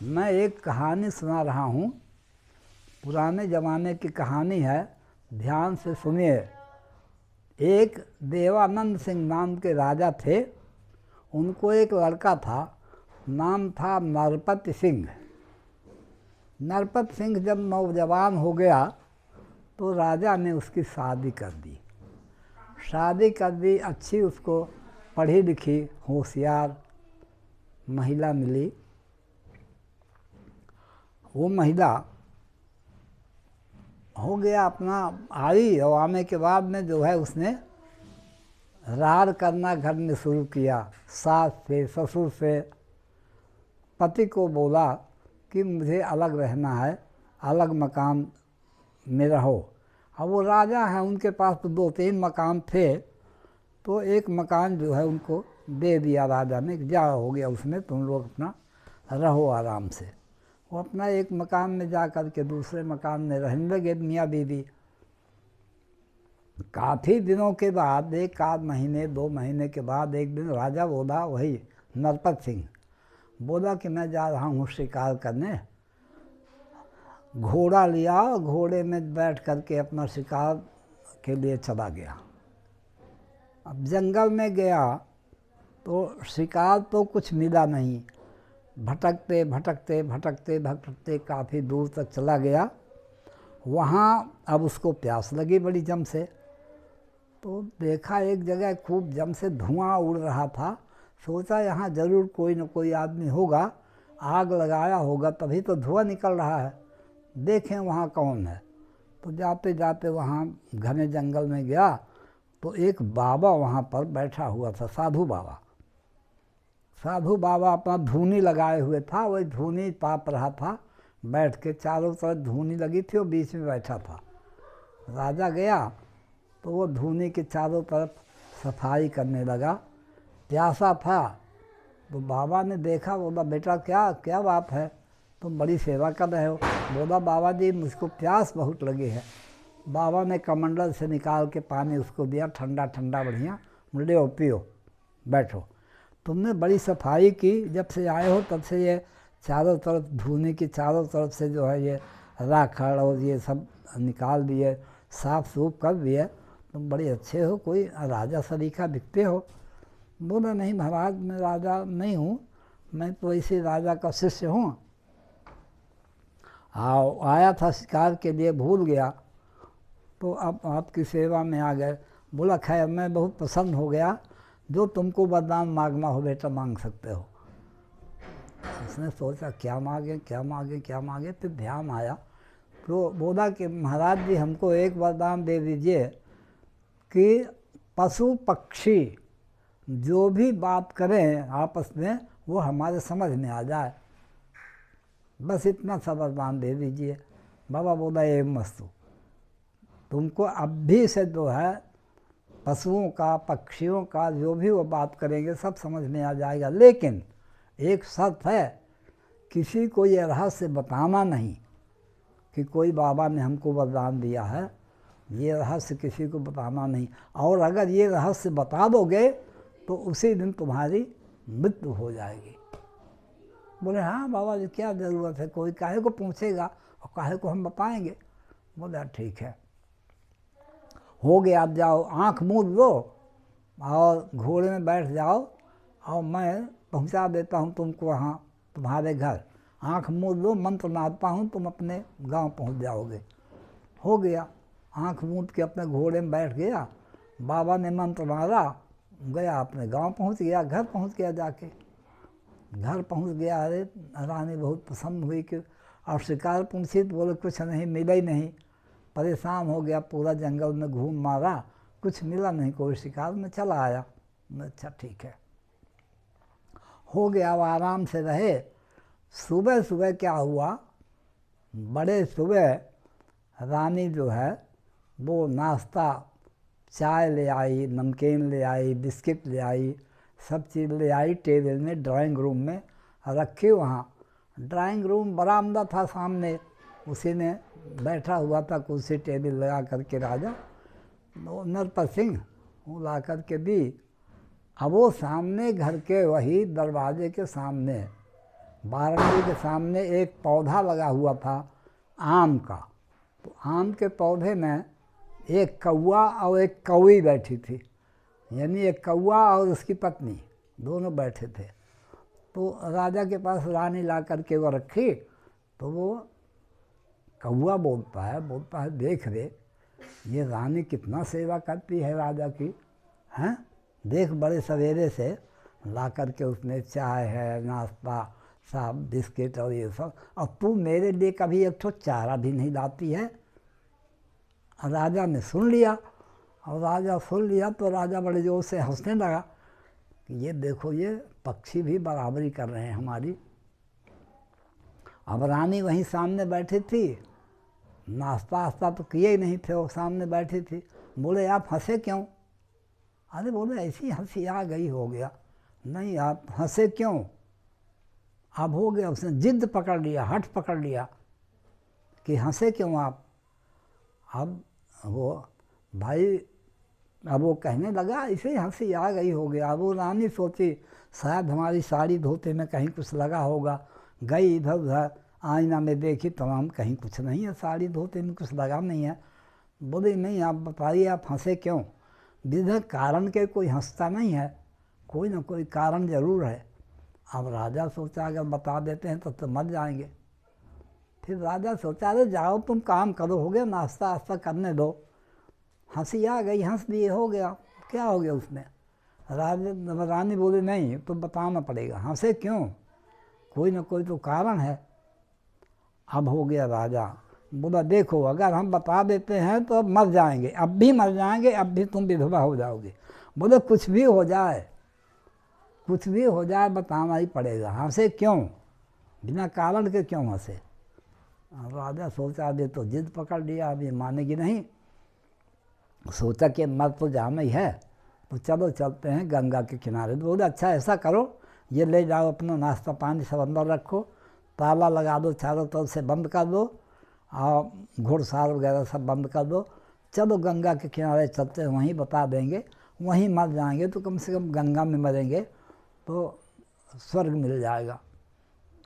मैं एक कहानी सुना रहा हूँ, पुराने ज़माने की कहानी है, ध्यान से सुनिए। एक देवानंद सिंह नाम के राजा थे। उनको एक लड़का था, नाम था नरपत सिंह। नरपत सिंह जब नौजवान हो गया तो राजा ने उसकी शादी कर दी। अच्छी उसको पढ़ी लिखी होशियार महिला मिली। वो महिला हो गया अपना आई, और आने के बाद में जो है उसने रार करना घर में शुरू किया। सास से, ससुर से। पति को बोला कि मुझे अलग रहना है, अलग मकान में रहो। अब वो राजा हैं, उनके पास तो 2-3 मकान थे, तो एक मकान जो है उनको दे दिया राजा ने, जा हो गया उसमें, तुम लोग अपना रहो आराम से। वो अपना एक मकान में जा कर के दूसरे मकान में रहने लगे मियाँ बीवी। काफ़ी दिनों के बाद, 1 आध महीने 2 महीने के बाद, एक दिन राजा बोला, वही नरपत सिंह बोला कि मैं जा रहा हूँ शिकार करने। घोड़ा लिया, घोड़े में बैठ करके अपना शिकार के लिए चला गया। अब जंगल में गया तो शिकार तो कुछ मिला नहीं। भटकते भटकते भटकते भटकते काफ़ी दूर तक चला गया। वहाँ अब उसको प्यास लगी बड़ी जम से, तो देखा एक जगह खूब जम से धुआं उड़ रहा था। सोचा यहाँ ज़रूर कोई न कोई आदमी होगा, आग लगाया होगा तभी तो धुआं निकल रहा है, देखें वहाँ कौन है। तो जाते जाते वहाँ घने जंगल में गया तो एक बाबा वहाँ पर बैठा हुआ था, साधु बाबा। साधु बाबा अपना धूनी लगाए हुए था, वही धूनी ताप रहा था बैठ के। चारों तरफ धूनी लगी थी, वो बीच में बैठा था। राजा गया तो वो धूनी के चारों तरफ सफाई करने लगा। प्यासा था तो बाबा ने देखा, बोला बेटा क्या क्या बात है, तुम बड़ी सेवा कर रहे हो। बोला बाबा जी मुझको प्यास बहुत लगी है। बाबा ने कमंडल से निकाल के पानी उसको दिया, ठंडा ठंडा बढ़िया। बोले ओ पियो, बैठो। तुमने बड़ी सफाई की, जब से आए हो तब से ये चारों तरफ धूनी की चारों तरफ से जो है ये राखड़ और ये सब निकाल दिए, साफ सूफ कर दिए। तुम बड़े अच्छे हो, कोई राजा सरीखा दिखते हो। बोला नहीं महाराज, मैं राजा नहीं हूँ, मैं तो इसी राजा का शिष्य हूँ। आया था शिकार के लिए, भूल गया, तो अब आपकी सेवा में आ गए। बोला खैर मैं बहुत प्रसन्न हो गया, जो तुमको वरदान मांगना हो बेटा मांग सकते हो। उसने सोचा क्या मांगे क्या मांगे क्या मांगे, फिर ध्यान आया तो बोला कि महाराज जी हमको एक वरदान दे दीजिए कि पशु पक्षी जो भी बात करें आपस में वो हमारे समझ में आ जाए, बस इतना सा वरदान दे दीजिए। बाबा बोला ये मस्तु, तुमको अभी से जो है पशुओं का, पक्षियों का जो भी वो बात करेंगे सब समझ में आ जाएगा, लेकिन एक शर्त है, किसी को ये रहस्य बताना नहीं कि कोई बाबा ने हमको वरदान दिया है, ये रहस्य किसी को बताना नहीं। और अगर ये रहस्य बता दोगे तो उसी दिन तुम्हारी मृत्यु हो जाएगी। बोले हाँ बाबा जी क्या ज़रूरत है, कोई काहे को पूछेगा और काहे को हम बताएंगे। बोले ठीक है, हो गया, अब जाओ आँख मूंद लो और घोड़े में बैठ जाओ और मैं पहुंचा देता हूं तुमको वहाँ तुम्हारे घर। आँख मूंद लो, मंत्र मारता हूं, तुम अपने गांव पहुंच जाओगे। हो गया, आँख मूंद के अपने घोड़े में बैठ गया। बाबा ने मंत्र मारा, गया अपने गांव पहुंच गया, घर पहुंच गया। जाके घर पहुंच गया, अरे रानी बहुत प्रसन्न हुई कि और शिकार पूछी तो बोले कुछ नहीं, मिला ही नहीं। परेशान हो गया, पूरा जंगल में घूम मारा, कुछ मिला नहीं, कोई शिकार में चला आया। अच्छा ठीक है, हो गया, अब आराम से रहे। सुबह सुबह क्या हुआ, बड़े सुबह रानी जो है वो नाश्ता, चाय ले आई, नमकीन ले आई, बिस्किट ले आई, सब चीज़ ले आई, टेबल में ड्राइंग रूम में रखी। वहाँ ड्राइंग रूम बरामदा था सामने, उसी में बैठा हुआ था कुर्सी टेबल लगा करके राजा नरपत सिंह, वो ला करके दी। अब वो सामने घर के वही दरवाजे के सामने बारंडी के सामने एक पौधा लगा हुआ था आम का। तो आम के पौधे में एक कौवा और एक कौवी बैठी थी, यानी एक कौवा और उसकी पत्नी दोनों बैठे थे। तो राजा के पास रानी ला करके वो रखी। तो वो कौवा बोलता है देख रे, ये रानी कितना सेवा करती है राजा की, हैं? देख बड़े सवेरे से ला करके उसने चाय है, नाश्ता, सब बिस्किट और ये सब, और तू मेरे लिए कभी एक ठो चारा भी नहीं लाती है। राजा ने सुन लिया, और राजा सुन लिया तो राजा बड़े जोर से हंसने लगा कि ये देखो, ये पक्षी भी बराबरी कर रहे हैं हमारी। अब रानी वहीं सामने बैठी थी, नाश्ता वास्ता तो किए ही नहीं थे, वो सामने बैठी थी। बोले आप हंसे क्यों? अरे बोले ऐसी हंसी आ गई, हो गया। नहीं आप हंसे क्यों? अब हो गया, उसने जिद पकड़ लिया, हठ पकड़ लिया कि हंसे क्यों आप। अब वो भाई, अब वो कहने लगा ऐसे ही हंसी आ गई, हो गया। अब वो रानी सोची शायद हमारी साड़ी धोते में कहीं कुछ लगा होगा, गई इधर उधर, आईना में देखी तमाम, कहीं कुछ नहीं है, साड़ी धोते में कुछ लगा नहीं है। बोले नहीं आप बताइए आप हंसे क्यों? बिना कारण के कोई हंसता नहीं है, कोई ना कोई कारण ज़रूर है। अब राजा सोचा अगर बता देते हैं तो मर जाएंगे। फिर राजा सोचा अरे जाओ तुम काम करो, हो गया, नाश्ता वास्ता करने दो। हंसी आ गई, हंस दिए, हो गया, क्या हो गया उसमें। रानी बोली नहीं तो बताना पड़ेगा, हंसे क्यों, कोई ना कोई तो कारण है। अब हो गया, राजा बोला देखो अगर हम बता देते हैं तो अब मर जाएंगे, अब भी मर जाएंगे, अब भी तुम विधवा हो जाओगे। बोले कुछ भी हो जाए, कुछ भी हो जाए बताना ही पड़ेगा, हंसे क्यों, बिना कारण के क्यों हंसे। राजा सोचा अभी तो जिद पकड़ लिया, अब ये मानेगी नहीं। सोचा कि मर तो जाना ही है, तो चलो चलते हैं गंगा के किनारे। बोले अच्छा ऐसा करो, ये ले जाओ अपना नाश्ता पानी सब अंदर रखो, ताला लगा दो, चारों तरफ से बंद कर दो, और घुड़साल वगैरह सब बंद कर दो, चलो गंगा के किनारे चलते हैं, वहीं बता देंगे, वहीं मर जाएंगे तो कम से कम गंगा में मरेंगे तो स्वर्ग मिल जाएगा।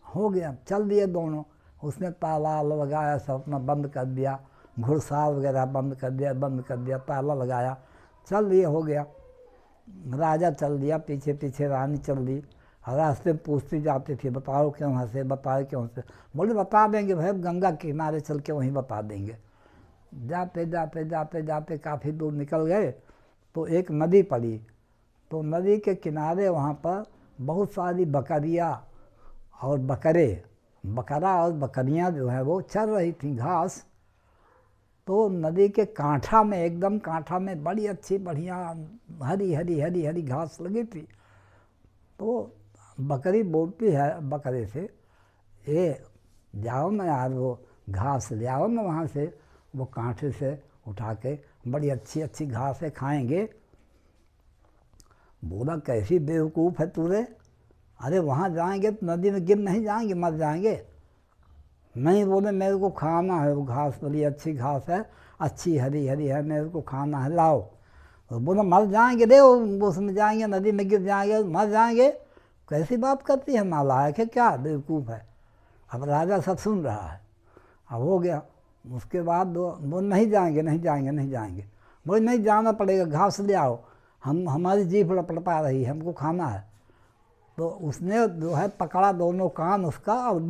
हो गया, चल दिए दोनों। उसने ताला लगाया, सब अपना बंद कर दिया, घुड़साल वगैरह बंद कर दिया, ताला लगाया, चल दिए, हो गया। राजा चल दिया, पीछे पीछे रानी चल दी। रास्ते में पूछती जाती थी बताओ क्यों हंसे, बताओ क्यों हंसे। बोले बता देंगे भाई, गंगा के किनारे चल के वहीं बता देंगे। जाते जाते जाते जाते काफ़ी दूर निकल गए तो एक नदी पड़ी। तो नदी के किनारे वहाँ पर बहुत सारी बकरियाँ और बकरे, बकरा और बकरियाँ जो है वो चर रही थी घास। तो नदी के कांठा में, एकदम कांठा में बड़ी अच्छी बढ़िया हरी हरी हरी हरी घास लगी थी। तो बकरी बोलती है बकरे से, ये जाओ ना यार, वो घास ले आओ ना वहाँ से, वो कांठे से उठा के, बड़ी अच्छी अच्छी घास है, खाएंगे। बोला कैसी बेवकूफ़ है तूने, अरे वहाँ जाएंगे तो नदी में गिर नहीं जाएंगे, मर जाएंगे। नहीं, बोले मेरे को खाना है, वो घास बड़ी अच्छी घास है, अच्छी हरी हरी है, मेरे को खाना है, लाओ। तो बोला मर जाएंगे रे, उसमें जाएंगे, नदी में गिर जाएंगे, मर जाएंगे, कैसी बात करती है, नालायक है क्या, बेवकूफ़ है। अब राजा सब सुन रहा है। अब हो गया, उसके बाद वो नहीं जाएंगे नहीं जाएंगे नहीं जाएंगे। बोले नहीं जाना पड़ेगा, घास ले आओ, हमारी जीभ लपलपा रही है, हमको खाना है। तो उसने जो है पकड़ा दोनों कान उसका, और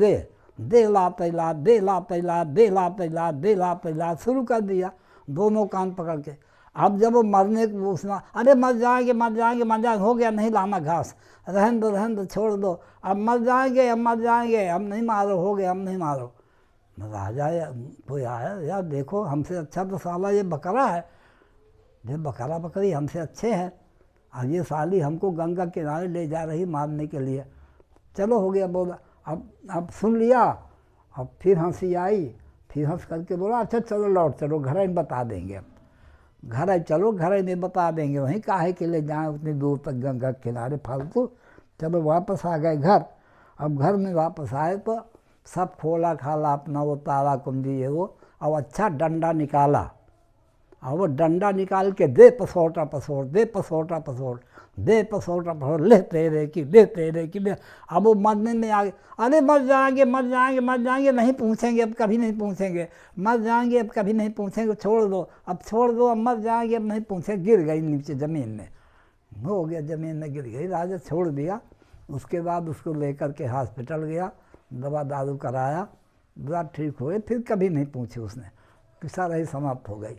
दे ला तैला, दे ला तैला, दे ला तैला, दे ला तैला शुरू कर दिया, दोनों कान पकड़ के। अब जब वो मरने को उसने, अरे मर जाएंगे मर जाएंगे मर जाएंगे, हो गया नहीं लाना घास, रहन दो छोड़ दो, अब मर जाएंगे अब मर जाएंगे, अब नहीं मारो, हो गया अब नहीं मारो। राजा तो यार देखो, हमसे अच्छा तो साला ये बकरा है, ये बकरा बकरी हमसे अच्छे हैं, और ये साली हमको गंगा किनारे ले जा रही मारने के लिए। चलो हो गया। बोला अब सुन लिया। अब फिर हंसी आई, फिर हंस करके बोला अच्छा चलो लौट चलो, घर में बता देंगे, अब घर चलो, घर में बता देंगे, वहीं काहे के ले जाएँ उतनी दूर तक गंगा के किनारे फालतू। चलो वापस आ गए घर। अब घर में वापस आए तो सब खोला खाला अपना वो ताला कुंजी है वो, और अच्छा डंडा निकाला, और वो डंडा निकाल के दे पसोटा पसोट, दे पसोटा पसोट, दे पसौटा पढ़ो ले तेरे की दे तेरे की दे। अब वो मरने में आ गए, अरे मर जाएंगे मर जाएंगे मर जाएंगे, नहीं पूछेंगे अब कभी नहीं पूछेंगे, मर जाएंगे अब कभी नहीं पूछेंगे, छोड़ दो अब छोड़ दो, अब मर जाएंगे अब नहीं पूछेंगे। गिर गई नीचे ज़मीन में, हो गया ज़मीन में गिर गई, राजा छोड़ दिया। उसके बाद उसको लेकर के हॉस्पिटल गया, दवा दारू कराया, बुरा ठीक हो गए, फिर कभी नहीं पूछे उसने, किस्सा रही समाप्त हो गई।